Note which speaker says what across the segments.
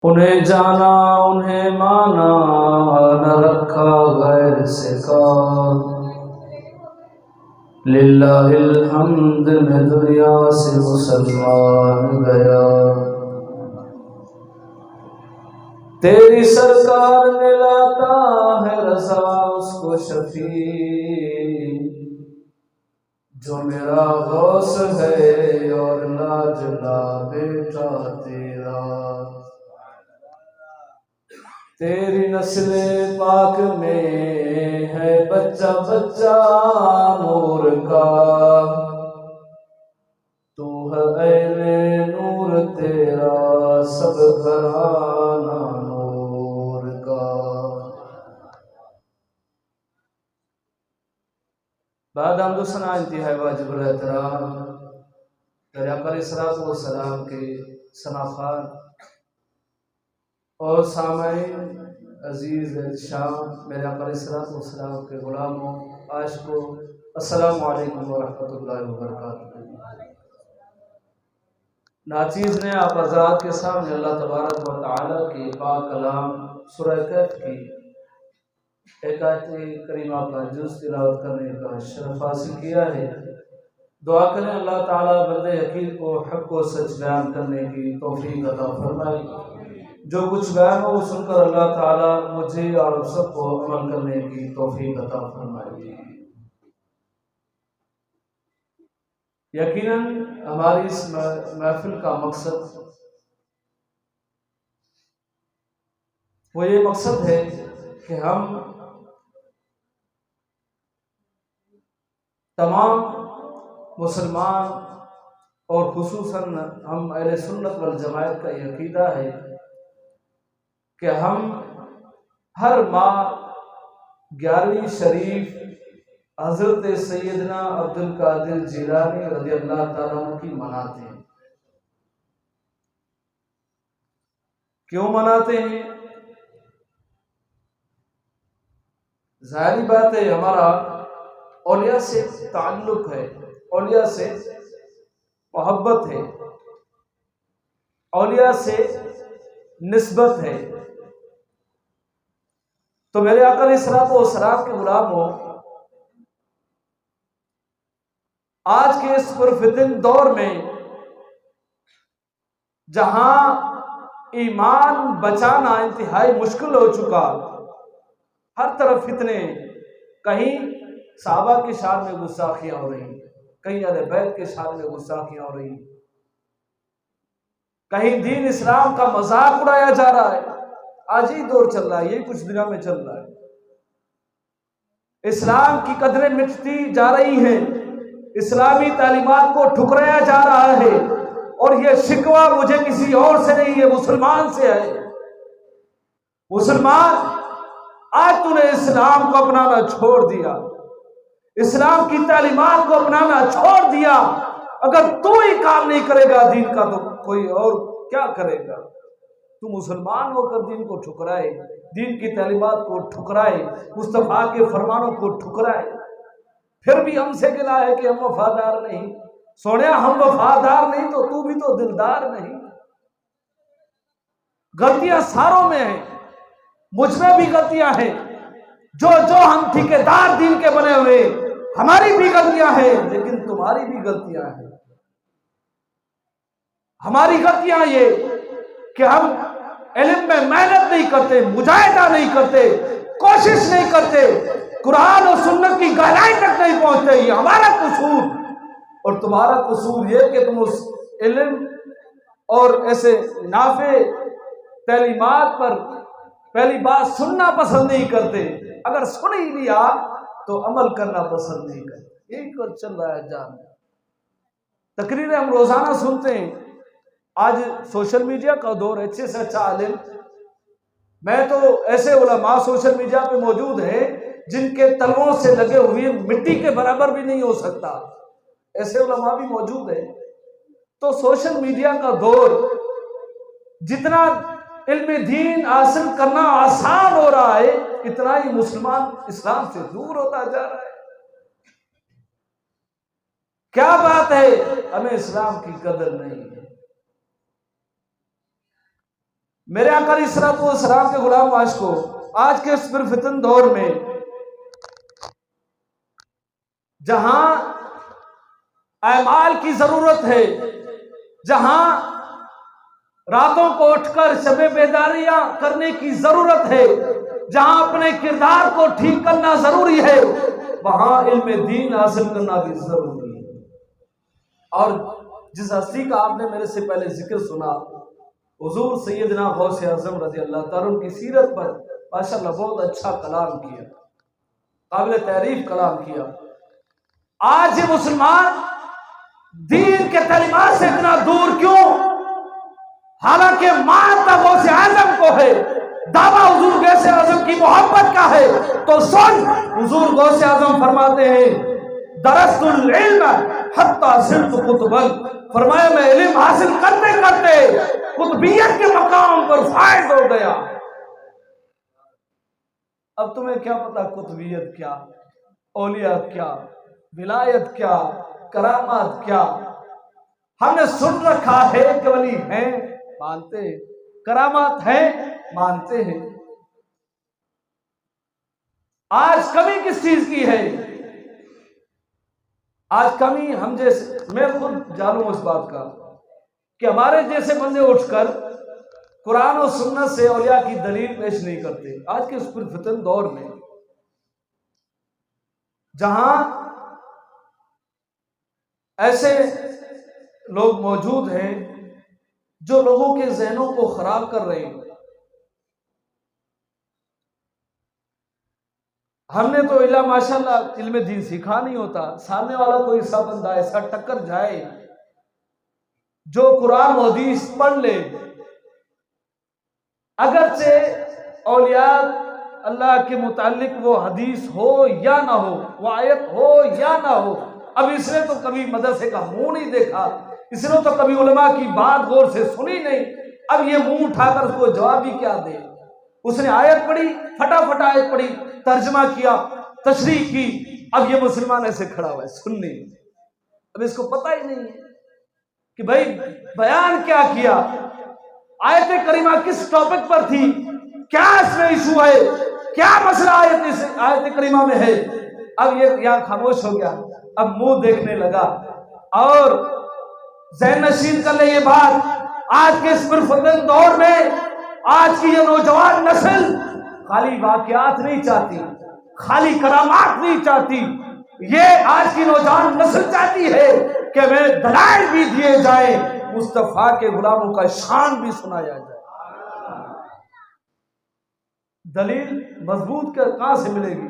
Speaker 1: انہیں جانا انہیں مانا نہ رکھا غیر سے کام، للہ الحمد میں دنیا سے مسلمان گیا۔ تیری سرکار میں لاتا ہے رضا اس کو شفیع، جو میرا غوث ہے اور لاجلا بیٹا تیرا۔ تیری نسل پاک میں ہے بچہ بچہ نور کا، تو ہے عین نور تیرا سب گھرانہ نور کا۔ بعد حمد و ثنا انتہائی واجب الاحترام میرے آقا علیہ الصلوۃ والسلام کے شناخوان اور سامعین عزیز شام، میرے آقا علیہ الصلوۃ والسلام کے غلاموں عاشقوں، السلام علیکم ورحمۃ اللہ وبرکاتہ۔ ناچیز نے آپ حضرات کے سامنے اللہ تبارک و تعالیٰ کی پاک کلام سورہ کہف کی ایک آیت کریمہ کا جز تلاوت کرنے کا شرف حاصل کیا ہے۔ دعا کریں اللہ تعالیٰ بندے یقین کو حق و سچ بیان کرنے کی توفیق عطا فرمائے۔ جو کچھ بیان ہو وہ سن کر اللہ تعالیٰ مجھے اور سب کو عمل کرنے کی توفیق عطا فرمائے۔ یقیناً ہماری اس محفل کا مقصد وہ یہ مقصد ہے کہ ہم تمام مسلمان اور خصوصاً ہم اہل سنت والجماعت کا یہ عقیدہ ہے کہ ہم ہر ماہ 11ویں شریف حضرت سیدنا عبد القادر جیلانی رضی اللہ تعالیٰ عنہ کی مناتے ہیں۔ کیوں مناتے ہیں؟ ظاہری بات ہے ہمارا اولیاء سے تعلق ہے، اولیاء سے محبت ہے، اولیاء سے نسبت ہے۔ تو میرے آقا علیہ الصلوۃ والسلام کے غلاموں، آج کے اس پرفتن دور میں جہاں ایمان بچانا انتہائی مشکل ہو چکا، ہر طرف فتنے، کہیں صحابہ کی شان میں گستاخیاں ہو رہی، کہیں اہل بیت کے شان میں گستاخیاں ہو رہی، کہیں دین اسلام کا مذاق اڑایا جا رہا ہے۔ آج ہی دور چل رہا ہے، یہی کچھ دنوں میں چل رہا ہے۔ اسلام کی قدریں مٹتی جا رہی ہیں، اسلامی تعلیمات کو ٹھکرایا جا رہا ہے، اور یہ شکوہ مجھے کسی اور سے نہیں، یہ مسلمان سے ہے۔ مسلمان، آج تو نے اسلام کو اپنانا چھوڑ دیا، اسلام کی تعلیمات کو اپنانا چھوڑ دیا۔ اگر تو ہی کام نہیں کرے گا دین کا تو کوئی اور کیا کرے گا؟ تو مسلمان ہو کر دین کو ٹھکرائے، دین کی تعلیمات کو ٹھکرائے، مصطفیٰ کے فرمانوں کو ٹھکرائے، پھر بھی ہم سے گلا ہے کہ ہم وفادار نہیں۔ سونیا، ہم وفادار نہیں تو بھی تو دلدار نہیں۔ غلطیاں ساروں میں ہیں، مجھ میں بھی غلطیاں ہیں، جو ہم ٹھیکیدار دین کے بنے ہوئے، ہماری بھی غلطیاں ہیں، لیکن تمہاری بھی غلطیاں ہیں۔ ہماری غلطیاں یہ کہ ہم علم میں محنت نہیں کرتے، مجاہدہ نہیں کرتے، کوشش نہیں کرتے، قرآن اور سنت کی گہرائی تک نہیں پہنچتے، یہ ہمارا قصور۔ اور تمہارا قصور یہ کہ تم اس علم اور ایسے نافع تعلیمات پر پہلی بات سننا پسند نہیں کرتے، اگر سن ہی لیا تو عمل کرنا پسند نہیں کرتے۔ یہی کچھ چل رہا ہے جان۔ تقریریں ہم روزانہ سنتے ہیں۔ آج سوشل میڈیا کا دور ہے، اچھے سے اچھا عالم، میں تو ایسے علماء سوشل میڈیا پہ موجود ہیں جن کے تلووں سے لگے ہوئے مٹی کے برابر بھی نہیں ہو سکتا، ایسے علماء بھی موجود ہیں۔ تو سوشل میڈیا کا دور، جتنا علم دین حاصل کرنا آسان ہو رہا ہے، اتنا ہی مسلمان اسلام سے دور ہوتا جا رہا ہے۔ کیا بات ہے، ہمیں اسلام کی قدر نہیں ہے۔ میرے آقا علیہ الصلوۃ والسلام کے غلام عاشقوں، آج کے اس پرفتن دور میں جہاں اعمال کی ضرورت ہے، جہاں راتوں کو اٹھ کر شب بیداریاں کرنے کی ضرورت ہے، جہاں اپنے کردار کو ٹھیک کرنا ضروری ہے، وہاں علم دین حاصل کرنا بھی ضروری ہے۔ اور جس ہستی کا آپ نے میرے سے پہلے ذکر سنا، حضور سیدنا غوث اعظم رضی اللہ تعالیٰ کی سیرت پر ماشاءاللہ بہت اچھا کلام کیا، قابل تعریف کلام کیا۔ آج یہ مسلمان دین کے تعلیمات سے اتنا دور کیوں؟ حالانکہ مانتا غوث اعظم کو ہے، دعویٰ حضور غوث اعظم کی محبت کا ہے، تو سن، حضور غوث اعظم فرماتے ہیں درست العلم حتی صرت قطبا، فرمایا میں علم حاصل کرتے کرتے قطبیت کے مقام پر فائز ہو گیا۔ اب تمہیں کیا پتا قطبیت کیا، اولیاء کیا، ولایت کیا، کرامات کیا؟ ہم نے سن رکھا ہے کہ ولی ہیں، مانتے ہیں، کرامات ہیں، مانتے ہیں۔ آج کمی کس چیز کی ہے؟ آج کمی ہم جیسے، میں خود جانوں اس بات کا کہ ہمارے جیسے بندے اٹھ کر قرآن و سنت سے اولیاء کی دلیل پیش نہیں کرتے۔ آج کے اس پرفتن دور میں جہاں ایسے لوگ موجود ہیں جو لوگوں کے ذہنوں کو خراب کر رہے ہیں، ہم نے تو الا ماشاءاللہ علم دین سیکھا نہیں ہوتا، سامنے والا کوئی ایسا بندہ ایسا ٹکر جائے جو قرآن و حدیث پڑھ لے، اگرچہ اولیاء اللہ کے متعلق وہ حدیث ہو یا نہ ہو، وہ آیت ہو یا نہ ہو، اب اس نے تو کبھی مدرسے کا منہ نہیں دیکھا، اس نے تو کبھی علماء کی بات غور سے سنی نہیں، اب یہ منہ اٹھا کر اس کو جواب بھی کیا دے؟ اس نے آیت پڑھی، فٹافٹ آیت پڑھی، ترجمہ کیا، تشریح کی، اب یہ مسلمان ایسے کھڑا ہوا ہے سننے، اب اس کو پتہ ہی نہیں ہے کہ بھائی بیان کیا کیا، آیت کریمہ کس ٹاپک پر تھی، کیا اس میں ایشو ہے، کیا مسئلہ آیت کریمہ میں ہے۔ اب یہ یہاں خاموش ہو گیا، اب منہ دیکھنے لگا، اور ذہن نشین کر لے یہ بات، آج کے اس پرفتن دور میں آج کی یہ نوجوان نسل خالی واقعات نہیں چاہتی، خالی کرامات نہیں چاہتی، یہ آج کی نوجوان نسل چاہتی ہے کہ میں دلائل بھی دیے جائیں، مصطفیٰ کے غلاموں کا شان بھی سنایا جائے۔ دلیل مضبوط کہاں سے ملے گی؟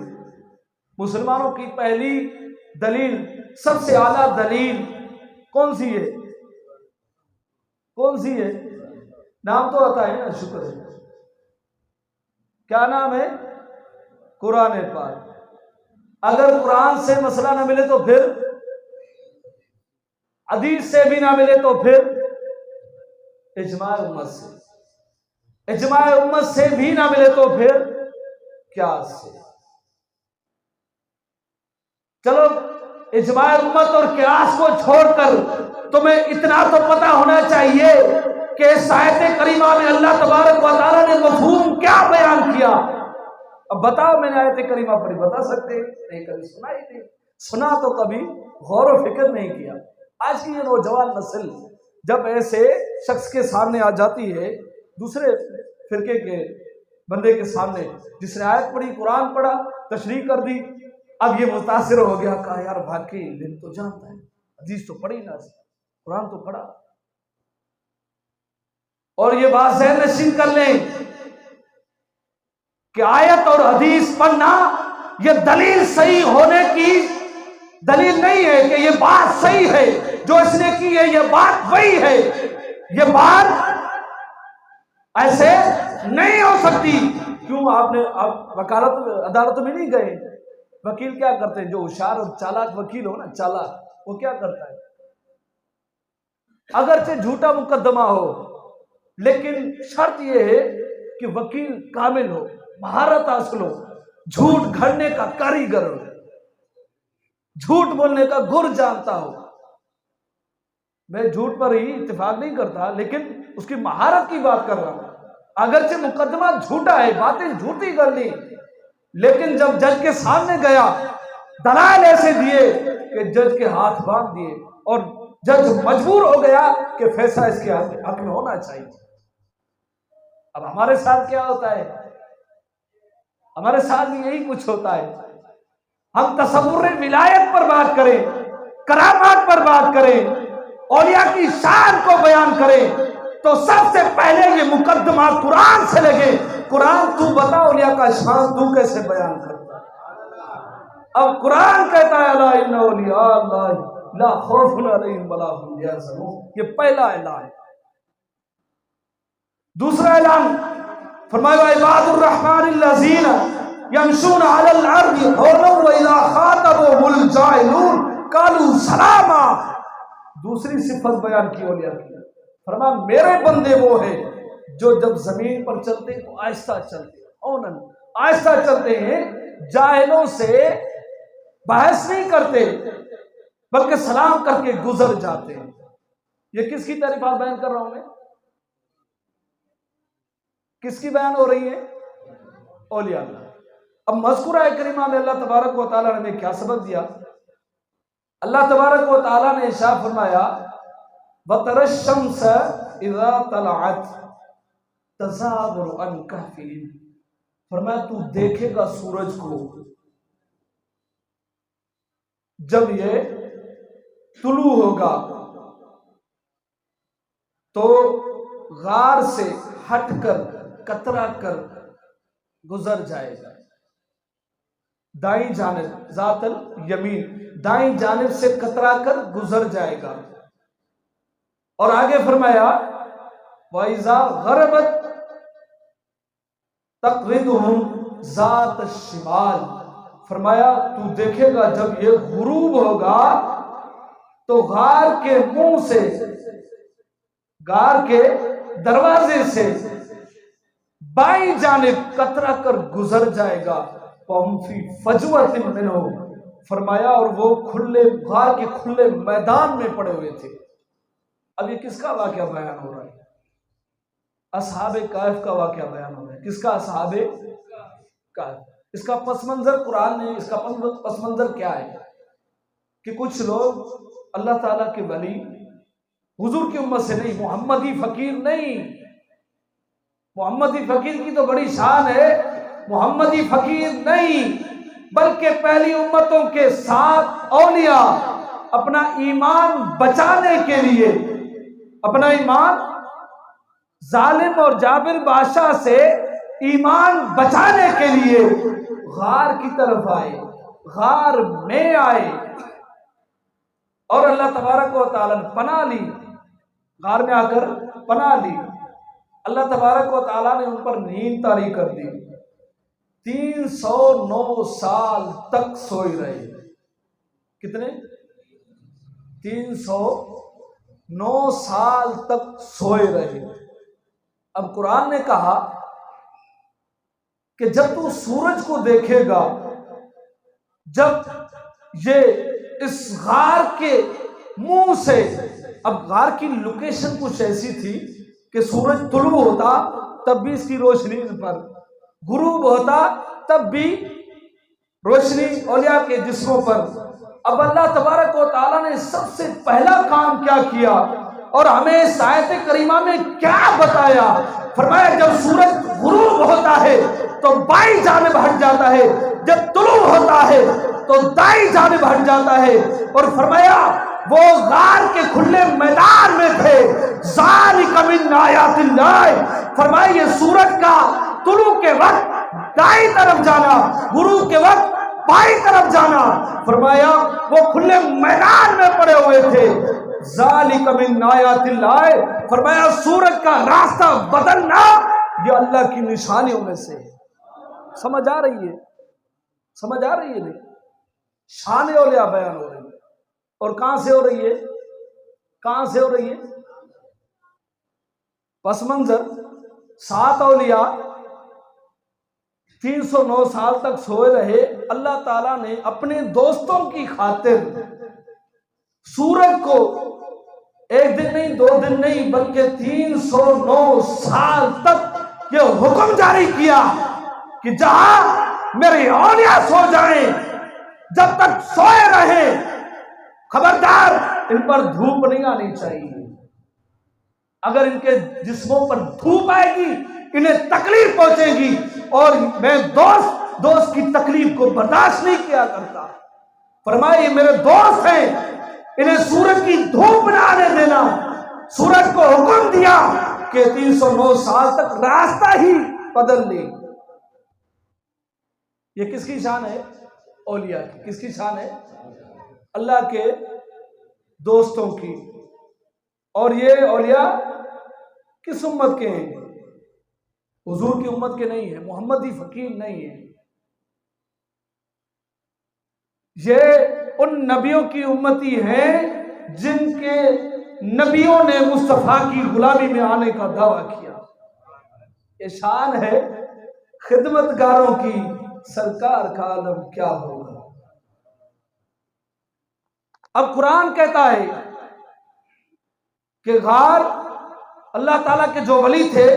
Speaker 1: مسلمانوں کی پہلی دلیل، سب سے اعلیٰ دلیل کون سی ہے؟ کون سی ہے؟ نام تو آتا ہے نا، شکر ہے، کیا نام ہے؟ قرآن پاک۔ اگر قرآن سے مسئلہ نہ ملے تو پھر حدیث سے بھی نہ ملے تو پھر اجماع امت سے، اجماع امت سے بھی نہ ملے تو پھر قیاس سے۔ چلو اجماع امت اور قیاس کو چھوڑ کر تمہیں اتنا تو پتہ ہونا چاہیے کہ اس آیت کریمہ میں اللہ تبارک و تعالیٰ نے مفہوم کیا بیان کیا۔ اب بتاؤ، میں نے آیت کریمہ پڑھی، بتا سکتے نہیں؟ کبھی سنا ہی نہیں، سنا تو کبھی غور و فکر نہیں کیا۔ آج کی یہ نوجوان نسل جب ایسے شخص کے سامنے آ جاتی ہے، دوسرے فرقے کے بندے کے سامنے، جس نے آیت پڑھی، قرآن پڑھا، تشریح کر دی، اب یہ متاثر ہو گیا، کہا یار واقعی دل تو جانتا ہے، حدیث تو پڑھی نہ، قرآن تو پڑھا۔ اور یہ بات ذہن نشین کر لیں کہ آیت اور حدیث پڑھنا یہ دلیل صحیح ہونے کی دلیل نہیں ہے کہ یہ بات صحیح ہے، جو اس نے کی ہے یہ بات وہی ہے، یہ بات ایسے نہیں ہو سکتی۔ کیوں؟ آپ وکالت عدالت میں نہیں گئے؟ وکیل کیا کرتے ہیں؟ جو ہوشیار اور چالاک وکیل ہو نا، چالاک، وہ کیا کرتا ہے؟ اگرچہ جھوٹا مقدمہ ہو، لیکن شرط یہ ہے کہ وکیل کامل ہو، مہارت حاصل ہو، جھوٹ گھڑنے کا کاریگر ہو، جھوٹ بولنے کا گر جانتا ہو۔ میں جھوٹ پر ہی اتفاق نہیں کرتا، لیکن اس کی مہارت کی بات کر رہا ہوں اگرچہ مقدمہ جھوٹا ہے، باتیں جھوٹی کر لی، لیکن جب جج کے سامنے گیا دلائل ایسے دیے کہ جج کے ہاتھ باندھ دیے، اور جج مجبور ہو گیا کہ فیصلہ اس کے حق میں ہونا چاہیے۔ اب ہمارے ساتھ کیا ہوتا ہے؟ ہمارے ساتھ بھی یہی کچھ ہوتا ہے۔ ہم تصور ولایت پر بات کریں، کرامات پر بات کریں، اولیاء کی شان کو بیان کریں، تو سب سے پہلے یہ مقدمہ قرآن سے لگے۔ قرآن تو بتا اولیاء کا شان تو کیسے بیان کرتا ہے؟ اب قرآن کہتا ہے الا ان اولیاء اللہ لا خوف علیہم ولا هم یحزنون، یہ پہلا اعلان۔ دوسرا اعلان فرمایا عباد الرحمن الذین یمشون علی الارض ہونا واذا خاطبهم الجاہلون قالوا سلاما۔ دوسری صفت بیان کی اولیاء کی، فرمایا میرے بندے وہ ہیں جو جب زمین پر چلتے ہیں تو آہستہ چلتے ہیں، اونن آہستہ چلتے ہیں، جاہلوں سے بحث نہیں کرتے بلکہ سلام کر کے گزر جاتے ہیں۔ یہ کس کی تعریفات بیان کر رہا ہوں میں؟ کس کی بیان ہو رہی ہے؟ اولیاء اللہ۔ اب مذکورہ کریمہ میں اللہ تبارک و تعالیٰ نے ہمیں کیا سبق دیا؟ اللہ تبارک و تعالیٰ نے ارشاد فرمایا وَتَرَى الشَّمْسَ إِذَا طَلَعَتْ تَزَاوَرُ عَنْ كَهْفِهِمْ، فرمایا تو دیکھے گا سورج کو جب یہ طلوع ہوگا تو غار سے ہٹ کر کترا کر گزر جائے گا دائیں جانب، ذات الیمین، دائیں جانب سے کترا کر گزر جائے گا۔ اور آگے فرمایا وَإِذَا غَرَبَتْ تَقْرِضُهُمْ ذَاتَ الشِّمَالِ، فرمایا تو دیکھے گا جب یہ غروب ہوگا تو غار کے منہ سے، غار کے دروازے سے بائیں جانب کترا کر گزر جائے گا۔ وَهُمْ فِي فَجْوَةٍ مِّنْهُ، فرمایا اور وہ کھلے غار کے کھلے میدان میں پڑے ہوئے تھے۔ اب یہ کس کا واقعہ بیان ہو رہا ہے؟ اصحاب کہف کا واقعہ بیان ہو رہا ہے۔ کس کا؟ اصحاب کہف۔ اس کا پس منظر قرآن نے، اس کا پس منظر کیا ہے کہ کچھ لوگ اللہ تعالیٰ کے ولی، حضور کی امت سے نہیں، محمدی فقیر نہیں، محمدی فقیر کی تو بڑی شان ہے، محمدی فقیر نہیں بلکہ پہلی امتوں کے ساتھ اولیاء اپنا ایمان بچانے کے لیے، اپنا ایمان ظالم اور جابر بادشاہ سے ایمان بچانے کے لیے غار کی طرف آئے، غار میں آئے اور اللہ تبارک و تعالیٰ نے پناہ لی، غار میں آ کر پناہ لی۔ اللہ تبارک و تعالیٰ نے ان پر نیند طاری کر دی، 309 سال تک سوئے رہے۔ کتنے؟ 309 سال تک سوئے رہے۔ اب قرآن نے کہا کہ جب تو سورج کو دیکھے گا، جب یہ اس غار کے منہ سے، اب غار کی لوکیشن کچھ ایسی تھی کہ سورج طلوع ہوتا تب بھی اس کی روشنی ان پر، غروب ہوتا تب بھی روشنی اولیاء کے جسموں پر۔ اب اللہ تبارک و تعالیٰ نے سب سے پہلا کام کیا کیا اور ہمیں اس آیت کریمہ میں کیا بتایا؟ فرمایا جب سورج غروب ہوتا ہے تو بائیں جانب ہٹ جاتا ہے، جب طلوع ہوتا ہے تو دائیں جانب ہٹ جاتا ہے، اور فرمایا وہ غار کے کھلے میدان میں تھے۔ ذالک من آیات اللہ، فرمایا یہ سورج کا طلوع کے وقت دائیں طرف جانا، غروب کے وقت بائیں طرف جانا، فرمایا وہ کھلے میدان میں پڑے ہوئے تھے۔ ذالک من آیات اللہ، فرمایا سورج کا راستہ بدلنا یہ اللہ کی نشانیوں میں سے۔ سمجھ آ رہی ہے؟ سمجھ آ رہی ہے؟ نہیں، شان اولیاء بیان ہو رہی ہے، اور کہاں سے ہو رہی ہے؟ کہاں سے ہو رہی ہے؟ پس منظر 7 اولیاء 309 سال تک سوئے رہے۔ اللہ تعالیٰ نے اپنے دوستوں کی خاطر سورج کو ایک دن نہیں، 2 دن نہیں، بلکہ 309 سال تک یہ حکم جاری کیا کہ جہاں میرے اولیاء سو جائیں، جب تک سوئے رہیں، خبردار ان پر دھوپ نہیں آنی چاہیے۔ اگر ان کے جسموں پر دھوپ آئے گی انہیں تکلیف پہنچے گی، اور میں دوست کی تکلیف کو برداشت نہیں کیا کرتا۔ فرمایا یہ میرے دوست ہیں، انہیں سورج کی دھوپ نہ آنے دینا۔ سورج کو حکم دیا کہ 309 سال تک راستہ ہی بدل لے۔ یہ کس کی شان ہے؟ اولیاء کی۔ کس کی شان ہے؟ اللہ کے دوستوں کی۔ اور یہ اولیاء کس امت کے ہیں؟ حضور کی امت کے نہیں ہیں، محمدی فقیر نہیں ہیں، یہ ان نبیوں کی امتی ہیں جن کے نبیوں نے مصطفیٰ کی غلامی میں آنے کا دعویٰ کیا۔ یہ شان ہے خدمت گاروں کی، سرکار کا عالم کیا ہوگا۔ اب قرآن کہتا ہے کہ غار، اللہ تعالیٰ کے جو ولی تھے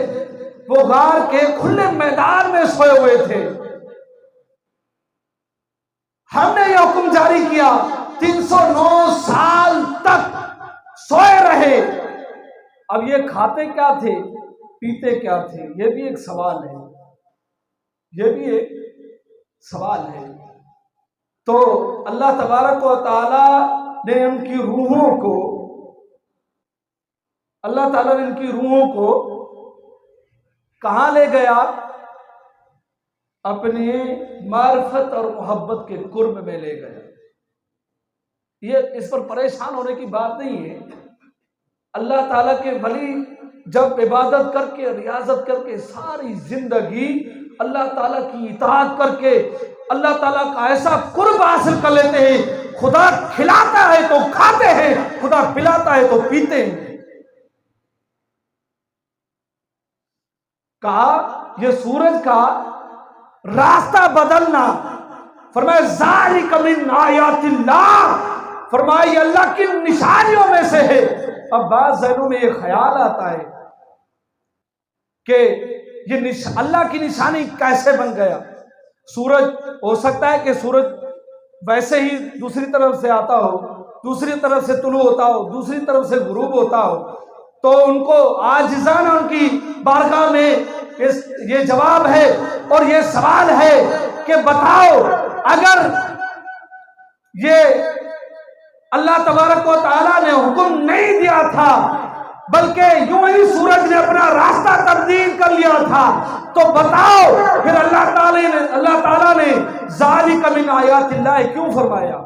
Speaker 1: وہ غار کے کھلے میدان میں سوئے ہوئے تھے۔ ہم نے یہ حکم جاری کیا 309 سال تک سوئے رہے۔ اب یہ کھاتے کیا تھے، پیتے کیا تھے، یہ بھی ایک سوال ہے، یہ بھی ایک سوال ہے۔ تو اللہ تبارک و تعالی نے ان کی روحوں کو، اللہ تعالیٰ نے ان کی روحوں کو کہاں لے گیا؟ اپنی معرفت اور محبت کے قرب میں لے گیا۔ یہ اس پر پریشان ہونے کی بات نہیں ہے۔ اللہ تعالیٰ کے ولی جب عبادت کر کے، ریاضت کر کے، ساری زندگی اللہ تعالیٰ کی اطاعت کر کے اللہ تعالیٰ کا ایسا قرب حاصل کر لیتے ہیں، خدا کھلاتا ہے تو کھاتے ہیں، خدا پلاتا ہے تو پیتے ہیں۔ کہا یہ سورج کا راستہ بدلنا، فرمایا ذالک من آیات اللہ، فرمایا یہ اللہ کی نشانیوں میں سے ہے۔ اب بعض ذہنوں میں یہ خیال آتا ہے کہ یہ اللہ کی نشانی کیسے بن گیا؟ سورج ہو سکتا ہے کہ سورج ویسے ہی دوسری طرف سے آتا ہو، دوسری طرف سے طلوع ہوتا ہو، دوسری طرف سے غروب ہوتا ہو، تو ان کو عاجزانہ ان کی بارگاہ میں یہ جواب ہے اور یہ سوال ہے کہ بتاؤ، اگر یہ اللہ تبارک و تعالیٰ نے حکم نہیں دیا تھا بلکہ یوں ہی سورج نے اپنا راستہ تبدیل کر لیا تھا، تو بتاؤ پھر اللہ تعالیٰ نے ذالک من آیات اللہ کیوں فرمایا؟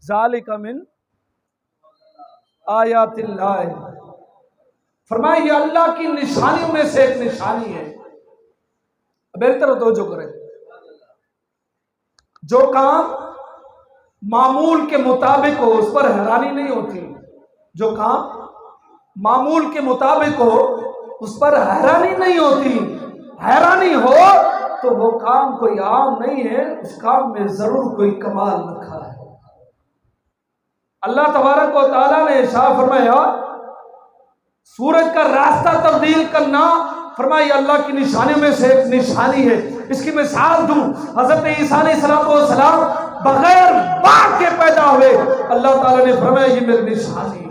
Speaker 1: ذالک من آیات اللہ، فرمایا یہ اللہ کی نشانیوں میں سے ایک نشانی ہے۔ میری طرف توجہ کریں، جو کام معمول کے مطابق ہو اس پر حیرانی نہیں ہوتی، جو کام معمول کے مطابق ہو اس پر حیرانی نہیں ہوتی۔ حیرانی ہو تو وہ کام کوئی عام نہیں ہے، اس کام میں ضرور کوئی کمال رکھا ہے۔ اللہ تبارک و تعالیٰ نے ارشاد فرمایا سورج کا راستہ تبدیل کرنا، فرمایا اللہ کی نشانیوں میں سے ایک نشانی ہے۔ اس کی مثال دوں، حضرت عیسیٰ علیہ السلام بغیر باپ کے پیدا ہوئے، اللہ تعالیٰ نے فرمایا یہ میری نشانی ہے۔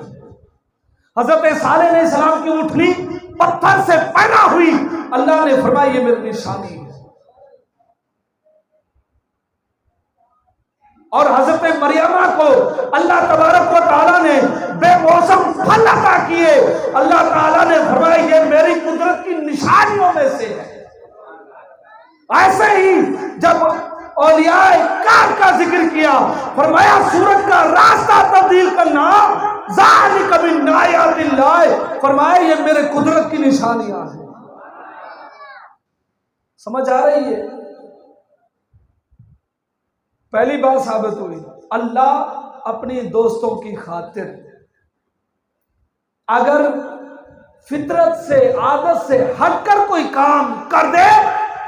Speaker 1: حضرت صالح علیہ السلام کی اونٹنی پتھر سے پیدا ہوئی، اللہ نے فرمایا یہ میری نشانی ہے۔ اور حضرت مریمہ کو اللہ تبارک و تعالیٰ نے بے موسم پھل عطا کیے، اللہ تعالیٰ نے فرمایا یہ میری قدرت کی نشانیوں میں سے ہے۔ ایسے ہی جب اولیاء کاف کا ذکر کیا، فرمایا سورج کا راستہ تبدیل کرنا ذالک من آیات اللہ، فرمایا یہ میرے قدرت کی نشانیاں ہیں۔ سمجھ آ رہی ہے؟ پہلی بات ثابت ہوئی، اللہ اپنی دوستوں کی خاطر اگر فطرت سے، عادت سے ہٹ کر کوئی کام کر دے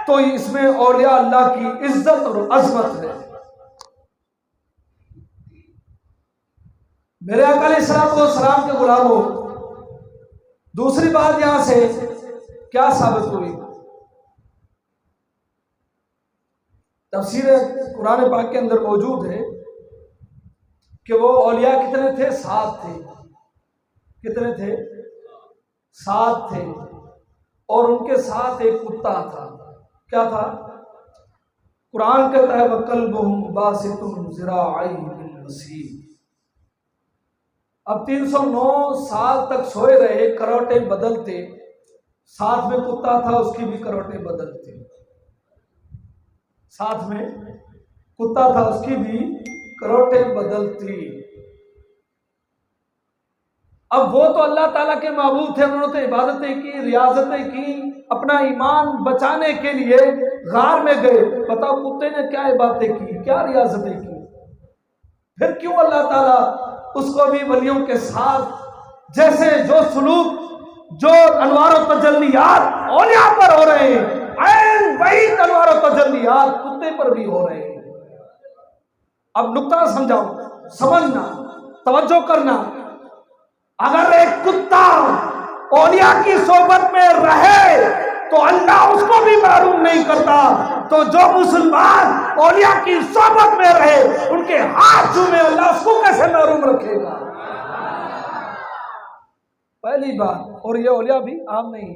Speaker 1: تو اس میں اولیاء اللہ کی عزت اور عظمت ہے۔ میرے آقا علیہ السلام کے غلاموں، دوسری بات یہاں سے کیا ثابت ہوئی؟ تفسیر قرآن پاک کے اندر موجود ہے کہ وہ اولیاء کتنے تھے؟ 7 تھے. کتنے تھے؟ 7 تھے. اور ان کے ساتھ ایک کتا تھا. کیا تھا؟ قرآن کہتا ہے وَقَلْبُهُمْ بَاسِطٌ ذِرَاعَيْهِ بِالْوَسِيلِ. اب 309 سال تک سوئے رہے، کروٹیں بدلتے. ساتھ میں کتا تھا، اس کی بھی کروٹیں بدلتے. ساتھ میں کتا تھا، اس کی بھی کروٹیں بدلتی. اب وہ تو اللہ تعالیٰ کے معبود تھے، انہوں نے تو عبادتیں کی، ریاضتیں کی، اپنا ایمان بچانے کے لیے غار میں گئے. بتاؤ کتے نے کیا عبادتیں کی، کیا ریاضتیں کی؟ پھر کیوں اللہ تعالیٰ اس کو بھی ولیوں کے ساتھ جیسے جو سلوک، جو انوار و تجلیات اولیاء پر ہو رہے ہیں، عین وہی انوار و تجلیات کتے پر بھی ہو رہے ہیں. اب نقطہ سمجھاؤ، سمجھنا، توجہ کرنا. اگر ایک کتا اولیاء کی صحبت میں رہے تو اللہ اس کو بھی محروم نہیں کرتا، تو جو مسلمان اولیاء کی صحبت میں رہے، ان کے ہاتھ چومے، اللہ اس کو کیسے محروم رکھے گا؟ پہلی بات. اور یہ اولیاء بھی عام نہیں،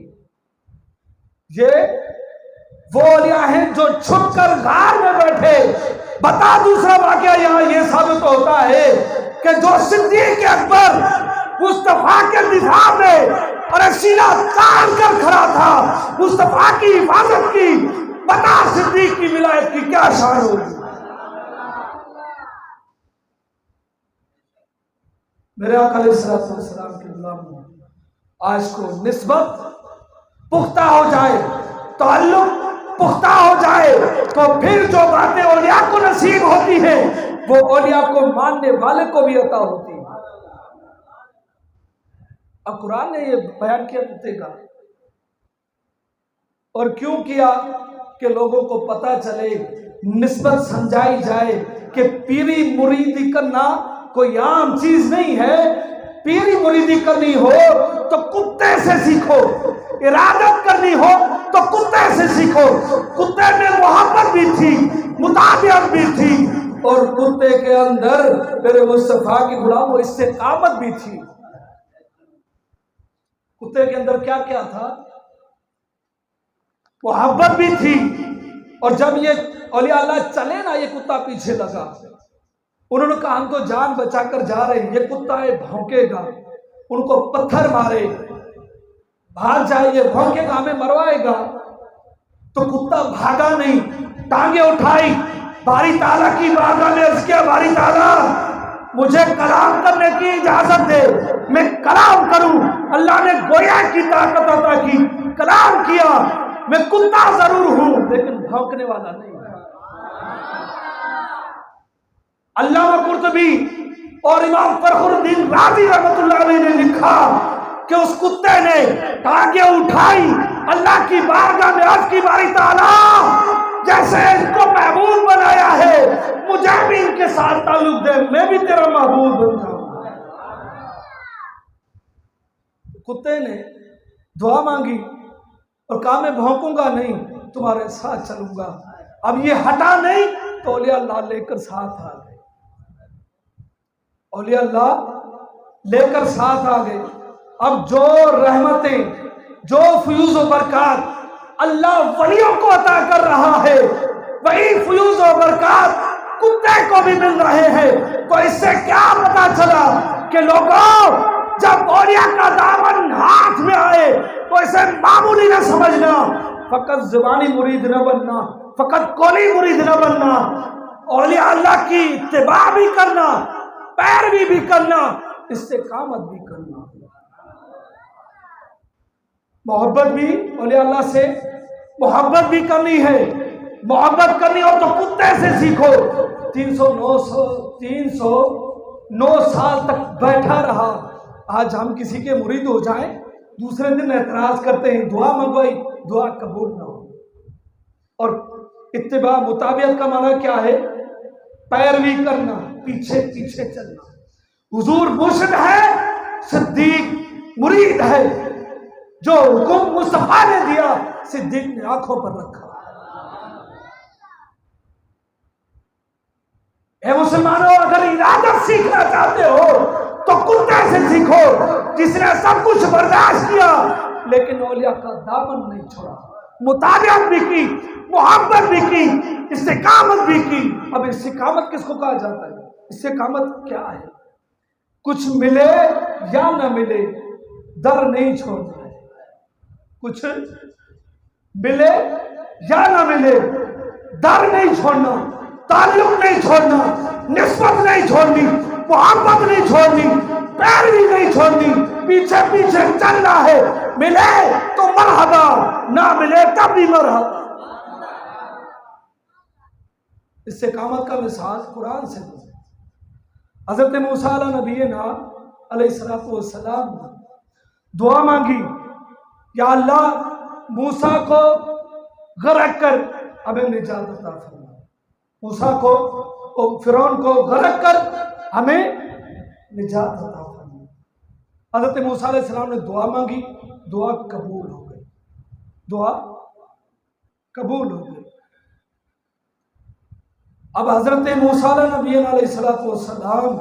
Speaker 1: یہ وہ اولیاء ہیں جو چھپ کر غار میں بیٹھے. بتا دوسرا واقعہ یہاں یہ ثابت ہوتا ہے کہ جو صدیق اکبر مصطفیٰ کے دفاع میں اور سینہ تان کر کھڑا تھا، مصطفیٰ کی حفاظت کی، بتا صدیق کی ولایت کی کیا شان ہوگی؟ میرے آقا علیہ السلام کے غلاموں، آج کو نسبت پختہ ہو جائے، تعلق پختہ ہو جائے، تو پھر جو باتیں اولیاء کو نصیب ہوتی ہیں وہ اولیاء کو ماننے والے کو بھی عطا ہوتی ہیں. اب قرآن نے یہ بیان کیا کتے کا، اور کیوں کیا؟ کہ لوگوں کو پتہ چلے، نسبت سمجھائی جائے کہ پیری مریدی کرنا کوئی عام چیز نہیں ہے. پیری مریدی کرنی ہو تو کتے سے سیکھو، ارادت کرنی ہو تو کتے سے سیکھو. کتے میں محبت بھی تھی، مطابعت بھی تھی، اور کتے کے اندر میرے مصطفیٰ کی غلاموں استقامت بھی تھی. کتے کے اندر کیا کیا تھا؟ محبت بھی تھی. اور جب یہ اولیاء اللہ چلے نا، یہ کتا پیچھے لگا. انہوں نے کہا ہم تو جان بچا کر جا رہے ہیں، یہ کتا ہے بھونکے گا، ان کو پتھر مارے، بھاگ جائے، یہ بھونکے گا، ہمیں مروائے گا. تو کتا بھاگا نہیں، ٹانگیں اٹھائی، باری تعالیٰ کی بارگاہ میں عرض کیا، باری تعالیٰ مجھے کلام کرنے کی اجازت دے، میں کلام کروں. اللہ نے گویا کی طاقت عطا کی، کلام کیا. میں کتا ضرور ہوں لیکن بھونکنے والا نہیں. علامہ قرطبی اور امام فخر الدین رازی رحمۃ اللہ علیہ نے لکھا کہ اس کتے نے ٹانگیں اٹھائی، اللہ کی بارگاہ میں عرض کی، باری تعالیٰ جیسے ان کو محبوب بنایا ہے، مجھے بھی ان کے ساتھ تعلق دے، میں بھی تیرا محبوب بن جاؤں. کتے نے دعا مانگی اور کہا میں بھونکوں گا نہیں، تمہارے ساتھ چلوں گا. اب یہ ہٹا نہیں تو اولیاء اللہ لے کر ساتھ آ گئے. اولیاء اللہ لے کر ساتھ آ گئے. اب جو رحمتیں، جو فیوز و برکات اللہ ولیوں کو عطا کر رہا ہے، وہی فیوز و برکات کتے کو بھی مل رہے ہیں. تو اس سے کیا پتا چلا کہ لوگوں، جب اولیاء کا دامن ہاتھ میں آئے تو اسے معمولی نہ سمجھنا. فقط زبانی مرید نہ بننا، فقط قولی مرید نہ بننا. اولیاء اللہ کی اتباع بھی کرنا، پیروی بھی کرنا، استقامت بھی کرنا. محبت بھی اولیاء اللہ سے محبت بھی کرنی ہے. محبت کرنی ہو تو کتے سے سیکھو. 309 سال تک بیٹھا رہا. آج ہم کسی کے مرید ہو جائیں، دوسرے دن اعتراض کرتے ہیں، دعا منگوائی، دعا قبول نہ ہو. اور اتباع مطابعت کا معنی کیا ہے؟ پیروی کرنا، پیچھے پیچھے چلنا. حضور مرشد ہے، صدیق مرید ہے. جو حکم مصطفیٰ نے دیا صدیق نے آنکھوں پر رکھا۔ اے مسلمانوں، اگر ارادت سیکھنا چاہتے ہو تو کتے سے سیکھو جس نے سب کچھ برداشت کیا لیکن اولیاء کا دامن نہیں چھوڑا، مطابعت بھی کی، محبت بھی کی، استقامت بھی کی۔ اب استقامت کس کو کہا جاتا ہے؟ استقامت کیا ہے؟ کچھ ملے یا نہ ملے در نہیں چھوڑنا ہے، کچھ ملے یا نہ ملے در نہیں چھوڑنا، تعلق نہیں چھوڑنا، نسبت نہیں چھوڑنی، محبت نہیں چھوڑنی، پیروی نہیں چھوڑنی، پیچھے پیچھے چلنا ہے، ملے تو مرحبا، نہ ملے تب بھی مرحبا۔ استقامت کا مثال قرآن سے دو۔ حضرت موسیٰ علیہ نبینا علیہ السلام دعا مانگی، یا اللہ موسیٰ کو غرق کر ہمیں نجات عطا فرما، موسیٰ کو فرعون کو غرق کر ہمیں نجات عطا فرما۔ حضرت موسیٰ علیہ السلام نے دعا مانگی، دعا قبول ہو گئی، دعا قبول ہو گئی۔ اب حضرت موسیٰ علیہ السلام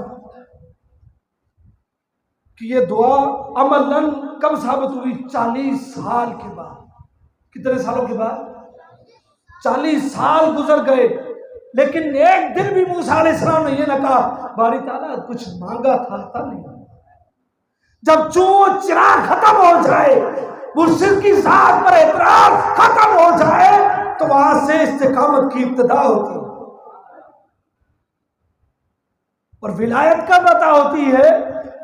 Speaker 1: کی یہ دعا عملاً کب ثابت ہوئی؟ 40 سال کے بعد۔ کتنے سالوں کے بعد؟ 40 سال گزر گئے، لیکن ایک دن بھی موسیٰ علیہ السلام نے یہ نہ کہا باری تعالیٰ کچھ مانگا تھا نہیں۔ جب چون چراغ ختم ہو جائے، مرشد کی ذات پر اعتراض ختم ہو جائے تو وہاں سے استقامت کی ابتدا ہوتی ہے۔ اور ولایت کب عطا ہوتی ہے،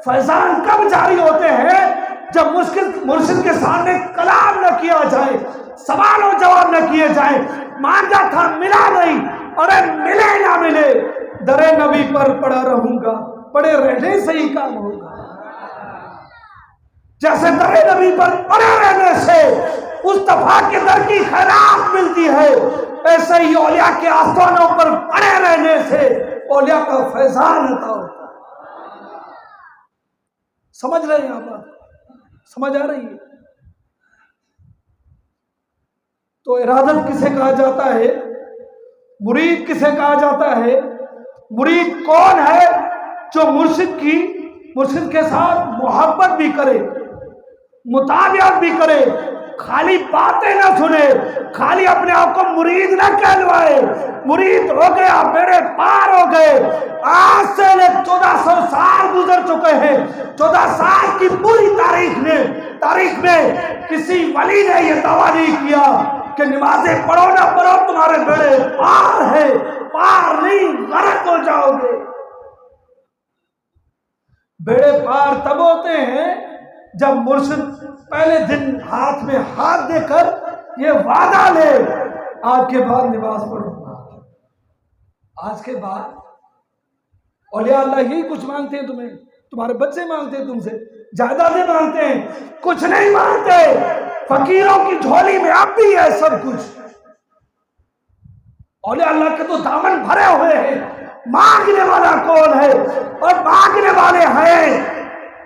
Speaker 1: فیضان کب جاری ہوتے ہیں؟ جب مرشد کے سامنے کلام نہ کیا جائے، سوال و جواب نہ کیے جائیں، مانگا تھا ملا نہیں، اور ملے نہ ملے در نبی پر پڑا رہوں گا، پڑے رہنے سے ہی کام ہوگا۔ جیسے در نبی پر پڑے رہنے سے مصطفیٰ کے در کی خیرات ملتی ہے، ایسے ہی اولیاء کے آستانوں پر پڑے رہنے سے اولیاء کا فیضان عطا ہوتا ہے۔ سمجھ رہے ہیں آپ؟ سمجھ آ رہی ہے؟ تو ارادت کسے کہا جاتا ہے؟ مرید کسے کہا جاتا ہے؟ مرید کون ہے؟ جو مرشد کے ساتھ محبت بھی کرے، مطابعت بھی کرے، خالی باتیں نہ سنے، خالی اپنے آپ کو مرید نہ کہلوائے۔ مرید ہو گیا، بیڑے پار ہو گئے، آج سے 1400 سال گزر چکے ہیں۔ 14 سال کی پوری تاریخ میں کسی ولی نے یہ دعویٰ نہیں کیا کہ نمازیں پڑھو نہ پڑھو تمہارے بیڑے پار ہے، پار نہیں، غرق ہو جاؤ گے۔ بیڑے پار تب ہوتے ہیں جب مرشد پہلے دن ہاتھ میں ہاتھ دے کر یہ وعدہ لے، آج کے بعد نماز پڑھوں گا۔ آج کے بعد اولیاء اللہ یہی کچھ مانگتے ہیں تمہیں، تمہارے بچے مانگتے ہیں تم سے، جائیدادیں مانگتے ہیں، کچھ نہیں مانگتے۔ فقیروں کی جھولی میں اب بھی ہے سب کچھ۔ اولیاء اللہ کے تو دامن بھرے ہوئے ہیں، مانگنے والا کون ہے؟ اور مانگنے والے ہیں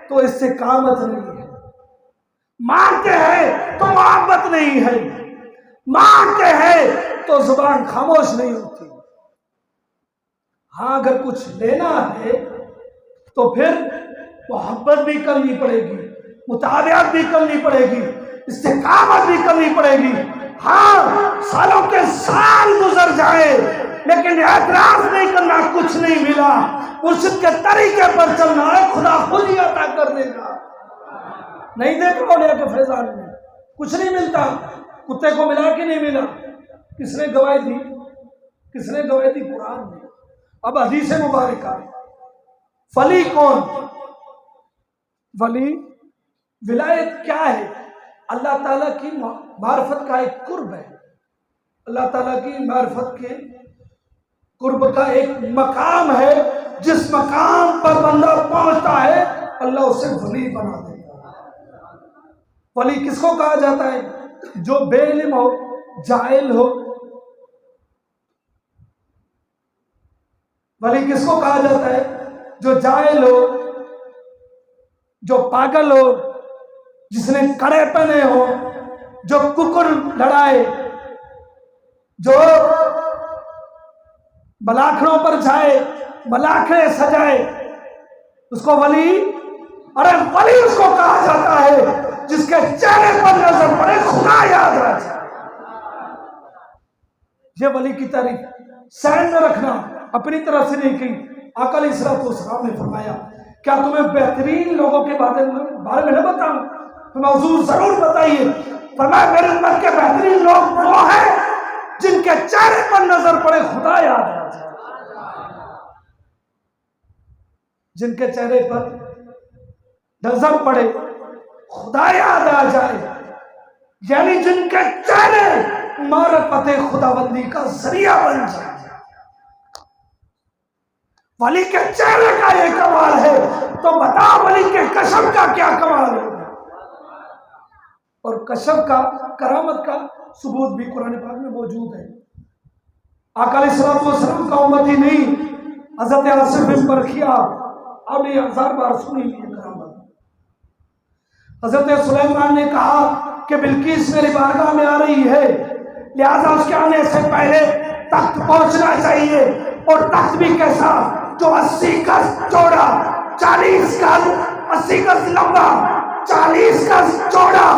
Speaker 1: تو اس سے استقامت نہیں ہے، مانگتے ہیں تو محبت نہیں ہے، مانگتے ہیں تو زبان خاموش نہیں ہوتی۔ ہاں اگر کچھ لینا ہے تو پھر محبت بھی کرنی پڑے گی، مطابعت بھی کرنی پڑے گی، استقامت بھی کرنی پڑے گی۔ ہاں سالوں کے سال گزر جائے لیکن اعتراض نہیں کرنا کچھ نہیں ملا، مرشد کے طریقے پر چلنا ہے، خدا خود ہی عطا کر دے گا۔ نہیں دیکھا اولیاء کے فیضان میں کچھ نہیں ملتا، کتے کو ملا کہ نہیں ملا؟ کس نے گواہی دی؟ کس نے گواہی دی؟ قرآن نے۔ اب حدیث مبارکہ، ولی کون؟ ولی ولایت کیا ہے؟ اللہ تعالیٰ کی معرفت کا ایک قرب ہے، اللہ تعالیٰ کی معرفت کے قرب کا ایک مقام ہے، جس مقام پر بندہ پہنچتا ہے اللہ اسے ولی بنا دیتا ہے۔ ولی کس کو کہا جاتا ہے؟ جو بے علم ہو، جاہل ہو۔ ولی کس کو کہا جاتا ہے؟ جو جاہل ہو، جو پاگل ہو، جس نے کڑے پہنے ہو، جو ککر لڑائے، جو ملاکھڑوں پر جائے، ملاکھڑے سجائے، اس کو ولی، ارے ولی اس کو کہا جاتا ہے جس کے چہرے پر نظر پڑے خدا یاد آ جائے۔ یہ ولی کی تعریف سین میں رکھنا، اپنی طرف سے نہیں کی۔ آقا علیہ الصلوۃ والسلام نے فرمایا کیا تمہیں بہترین لوگوں کے بارے میں نہ بتاؤں؟ فرمایا حضور ضرور بتائیے۔ فرمایا میری امت کے بہترین لوگ وہ ہیں جن کے چہرے پر نظر پڑے خدا یاد آ جائے، جن کے چہرے پر نظر پڑے خدا یاد آ جائے، یعنی جن کے چہرے معرفت خداوندی کا ذریعہ بن جائے۔ ولی کے چہرے کا یہ کمال ہے تو بتا ولی کے کشف کا کیا کمال ہے۔ اور کشف کا، کرامت کا ثبوت بھی قرآن پاک میں موجود ہے۔ آقا علیہ الصلوۃ والسلام کا امت ہی نہیں، حضرت آصف بن برخیا، آپ نے 1000 بار سنی یہ کرامت۔ حضرت سلیمان نے کہا کہ بلقیس میری بارگاہ میں آ رہی ہے، لہذا اس کے آنے سے پہلے تخت پہنچنا چاہیے، اور تخت بھی کیسا، جو 80 گز چوڑا، 40 گز، 80 گز لمبا، 40 گز چوڑا۔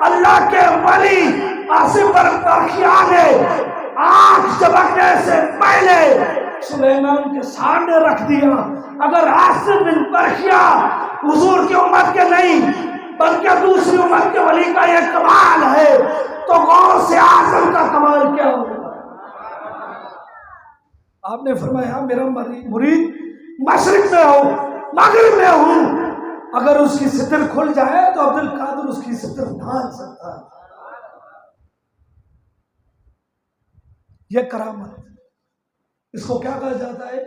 Speaker 1: اللہ کے ولی آصف بن برخیا نے آنکھ جھپکنے سے پہلے سلیمان کے سامنے رکھ دیا۔ اگر آصف بن برخیا حضور کی امت کے نہیں بلکہ دوسری امت کے ولی کا یہ کمال ہے تو غوث اعظم کا کمال کیا ہوگا؟ آپ نے فرمایا میرا مرید مشرق میں ہو، مغرب میں ہوں، اگر اس کی ستر کھل جائے تو عبد القادر اس کی ستر ڈھانپ سکتا ہے۔ یہ کرامت، اس کو کیا کہا جاتا ہے؟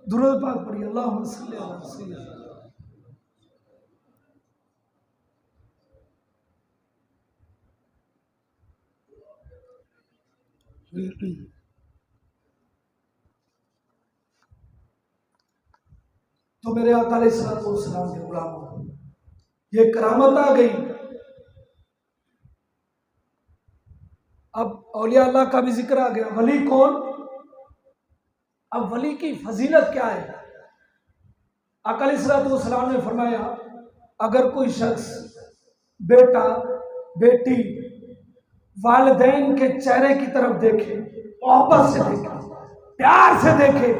Speaker 1: درود پاک پڑھیے، اللہم صلی علی سیدنا۔ تو میرے آقا علیہ الصلوۃ والسلام کے غلاموں، یہ کرامت آ گئی۔ اب اولیاء اللہ کا بھی ذکر آ گیا۔ ولی کون؟ اب ولی کی فضیلت کیا ہے؟ آقا علیہ الصلوۃ والسلام نے فرمایا اگر کوئی شخص، بیٹا، بیٹی، والدین کے چہرے کی طرف دیکھے، محبت سے دیکھے، پیار سے دیکھے،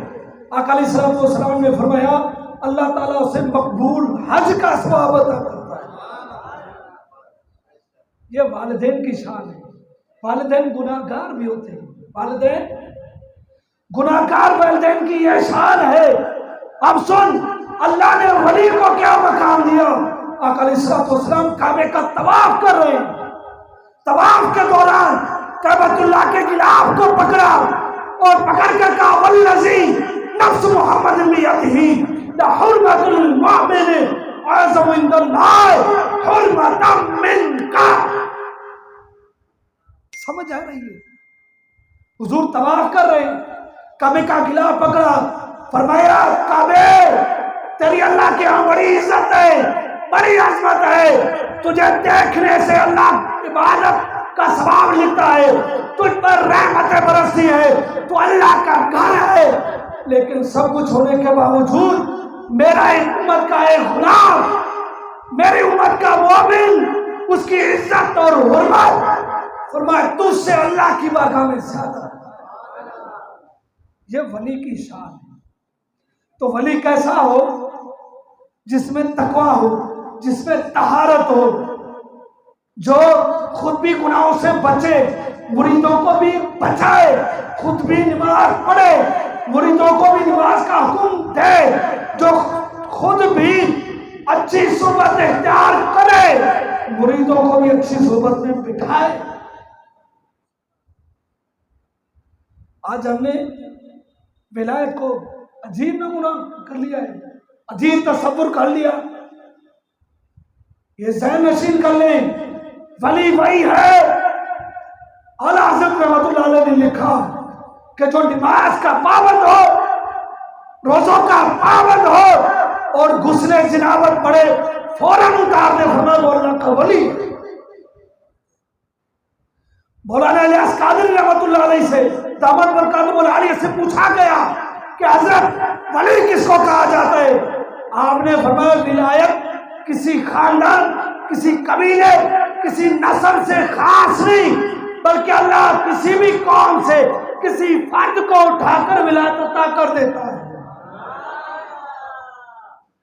Speaker 1: آقا علیہ الصلوۃ والسلام نے فرمایا اللہ تعالیٰ اسے مقبول حج کا ثواب عطا کرتا ہے۔ یہ والدین کی شان ہے۔ والدین گناہگار بھی ہوتے ہیں، والدین گناہگار والدین کی یہ شان ہے۔ اب سن، اللہ نے ولی کو کیا مقام دیا؟ آقا علیہ الصلوۃ والسلام کعبے کا طواف کر رہے ہیں، طواف کے دوران کعبۃ اللہ کے غلاف کو پکڑا اور پکڑ کر کہا والذی نفس محمد بیدہ لحرمۃ المؤمن اعظم عند اللہ حرمۃ منک۔ سمجھ آ رہی ہے؟ حضور طواف کر رہے ہیں، کعبے کا غلاف پکڑا، فرمایا کعبے تیری اللہ کے ہاں بڑی عزت ہے، بڑی عظمت ہے، تجھے دیکھنے سے اللہ عبادت کا ثواب لکھتا ہے، تجھ پر رحمتیں برستی ہے، تو اللہ کا گھر ہے، لیکن سب کچھ ہونے کے باوجود میرا امت کا ایک غلام، میری امت کا مومن، اس کی عزت اور حرمت، فرمایا تجھ سے اللہ کی بارگاہ میں زیادہ۔ یہ ولی کی شان ہے۔ تو ولی کیسا ہو؟ جس میں تقویٰ ہو، جس میں طہارت ہو، جو خود بھی گناہوں سے بچے، مریدوں کو بھی بچائے، خود بھی نماز پڑھے، مریدوں کو بھی نماز کا حکم دے، جو خود بھی اچھی صحبت اختیار کرے، مریدوں کو بھی اچھی صحبت میں بٹھائے۔ آج ہم نے ولایت کو عجیب نمونہ کر لیا ہے، عجیب تصور کر لیا، یہ ذہن نشین کر لیں ولی وہی ہے۔ اعلیٰ حضرت رحمۃ اللہ علیہ نے لکھا کہ جو نماز کا پابند ہو، روزوں کا پابند ہو اور غسل جنابت پڑے، فوراً اتار دے، فرمایا وہ اللہ کا ولی ہے۔ مولانا الیاس قادری رحمۃ اللہ علیہ سے دامت برکاتہ العالیہ سے پوچھا گیا کہ حضرت ولی کس کو کہا جاتا ہے؟ آپ نے فرمایا ولایت کسی خاندان، کسی قبیلے، کسی نسل سے خاص نہیں، بلکہ اللہ کسی بھی قوم سے کسی فرد کو اٹھا کر ولایت عطا کر دیتا ہے۔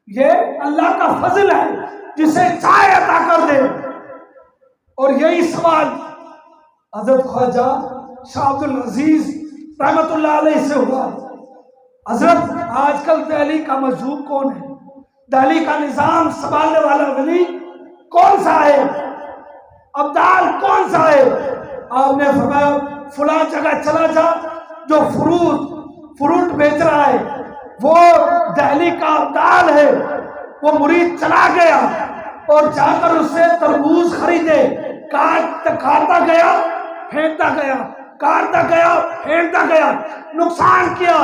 Speaker 1: یہ اللہ کا فضل ہے، جسے چاہے عطا کر دے۔ اور یہی سوال حضرت خواجہ شاہ عبد العزیز رحمت اللہ علیہ سے ہوا، حضرت آج کل دہلی کا مجذوب کون ہے؟ دہلی کا نظام سنبھالنے والا ولی کون سا ہے؟ ابدال کون سا ہے؟ آپ نے فرمایا فلاں جگہ چلا جا، جو فروٹ بیچ رہا ہے وہ دہلی کا ابدال ہے۔ وہ مرید چلا گیا اور جا کر اس سے تربوز خریدے، کاٹتا گیا پھینکتا گیا، کاٹتا گیا پھینکتا گیا، نقصان کیا،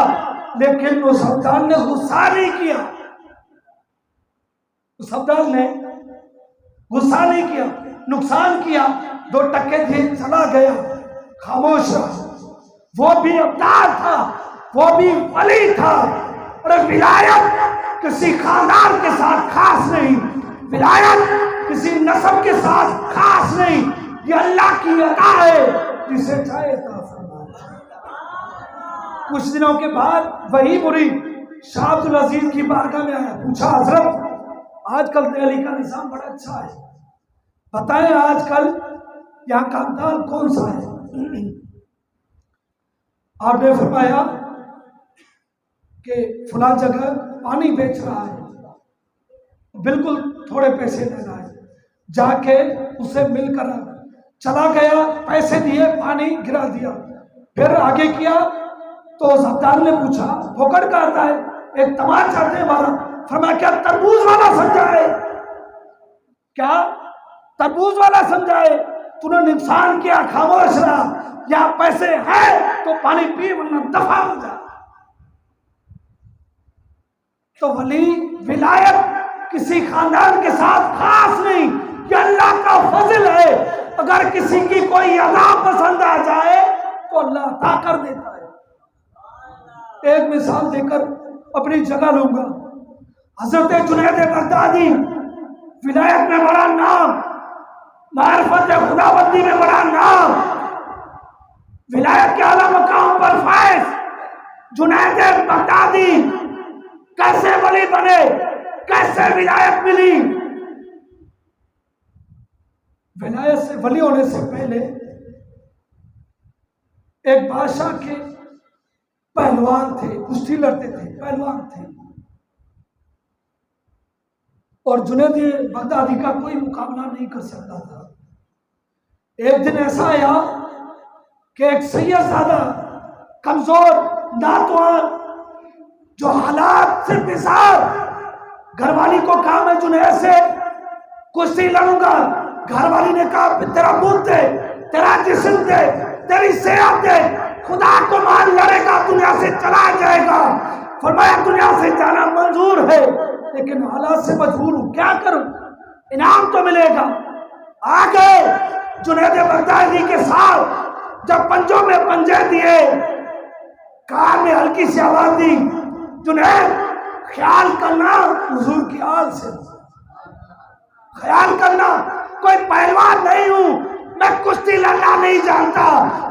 Speaker 1: لیکن اس ابدال نے غصہ نہیں کیا، اس ابدال نے غصہ نہیں کیا، نقصان کیا، 2 ٹکے دیے چلا گیا، خاموش رہا۔ وہ بھی ابدال تھا، وہ بھی ولی تھا۔ اور ولایت کسی خاندان کے ساتھ خاص نہیں، ولایت کسی نسب کے ساتھ خاص نہیں، یہ اللہ کی عطا ہے، جسے چاہے عطا فرمائے۔ کچھ دنوں کے بعد وہی مرید شاہ عبد العزیز کی بارگاہ میں آیا، پوچھا حضرت آج کل دہلی کا نظام بڑا اچھا ہے، بتائیں آج کل یہاں کا ابدال کون سا ہے؟ آپ نے فرمایا کہ فلاں جگہ پانی بیچ رہا ہے، بالکل تھوڑے پیسے لینا ہے، جا کے اسے مل کر چلا گیا، پیسے دیے، پانی گرا دیا، پھر آگے کیا تو اس ابدال نے پوچھا پھوکڑ کا آتا ہے، ایک تمام چاہتے ہیں ہمارا، فرمایا کیا تربوز والا سمجھا ہے؟ کیا تربوز والا سمجھا ہے؟ تو نے نقصان کیا، خاموش رہا، یا پیسے ہیں تو پانی پی ورنہ دفع ہو جا۔ تو ولی ولایت کسی خاندان کے ساتھ خاص نہیں، یہ اللہ کا فضل ہے۔ اگر کسی کی کوئی ادا پسند آ جائے تو اللہ عطا کر دیتا ہے۔ ایک مثال دے کر اپنی جگہ لوں گا، حضرت جنید بغدادی ولایت میں بڑا نام، معرفت خداوندی میں بڑا نام، ولایت کے اعلیٰ مقام پر فائز جنید بغدادی کیسے ولی بنے، کیسے ولایت ملی؟ ولایت سے ولی ہونے سے پہلے ایک بادشاہ کے پہلوان تھے، کشتی لڑتے تھے، پہلوان تھے، اور جنید بغدادی کا کوئی مقابلہ نہیں کر سکتا تھا۔ ایک دن ایسا آیا کہ ایک سید زادہ کمزور ناتوان، جو حالات سے بیزار، گھر والی کو کہا میں جنید سے کشتی لڑوں گا، گھر والی نے کہا تیرا منہ دے، تیرا جسم دے، تیری صحت دے، خدا کو مان لڑے گا دنیا سے چلا جائے گا۔ فرمایا دنیا سے جانا منظور ہے لیکن حالات سے مجبور ہوں، کیا کروں، انعام تو ملے گا۔ آگے جنید بغدادی کے ساتھ جب پنجوں میں پنجے دیے، کان میں ہلکی سی آواز دی، جنید خیال کرنا حضور کی آل سے، خیال کرنا کوئی پہلوان نہیں ہوں، میں کشتی لڑنا نہیں جانتا،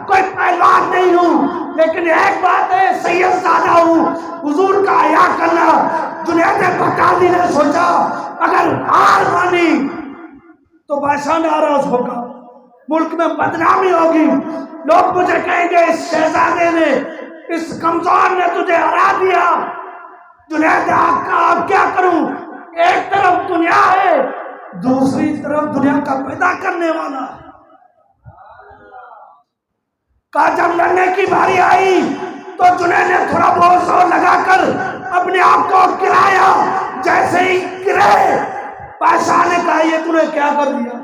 Speaker 1: کوئی پہلوان نہیں ہوں، لیکن ایک بات ہے سید زادہ ہوں، حضور کا حیا کرنا۔ جنید بغدادی نے سوچا اگر ہار مانی تو بادشاہ ناراض ہوگا، ملک میں بدنامی ہوگی، لوگ مجھے کہیں گے اس شہزادے نے، اس کمزور نے تجھے ہرا دیا۔ جنید آپ کیا کروں، ایک طرف دنیا ہے، دوسری طرف دنیا کا پیدا کرنے والا ہے۔ کہا جب لڑنے کی باری آئی تو جنید نے تھوڑا بہت زور لگا کر اپنے آپ کو گرایا، جیسے ہی گرے بادشاہ نے کہا یہ تو نے کیا کر دیا؟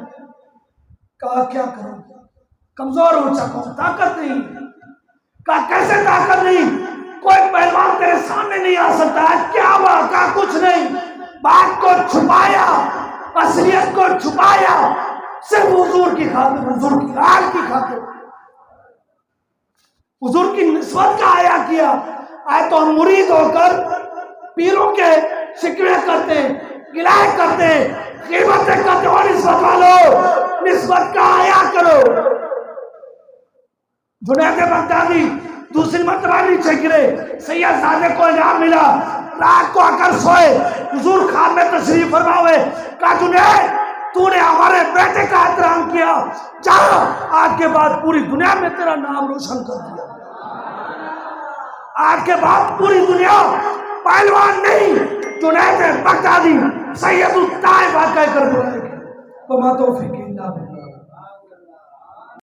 Speaker 1: کہا کیا کروں، کمزور ہو چکا ہوں، طاقت نہیں۔ کہا کیسے طاقت نہیں، کوئی پہلوان تیرے سامنے نہیں آ سکتا ہے، کیا ہوا؟ کہا کچھ نہیں، بات کو چھپایا، اصلیت کو چھپایا صرف حضور کی خاطر، حضور کی آل کی خاطر، حضور کی نسبت کا آیا کیا۔ آئے تو ہم مرید ہو کر پیروں کے شکوے کرتے، گلائے کرتے، غیبتیں کرتے، اور نسبت والو نسبت کا آیا کرو۔ جنید بغدادی دوسری مرتبہ نیچے گرے، سید زادے کو انعام ملا، رات کو آ کر سوئے، حضور خواب میں تشریف فرما ہوئے، کہا جنید تو نے ہمارے بیٹے کا احترام کیا، جا آج کے بعد پوری دنیا میں تیرا نام روشن کر دیا۔ آج کے بعد پوری دنیا پہلوان نہیں، جنید بغدادی سید الطائفہ کہہ کر بلائے گی۔ وما توفیقی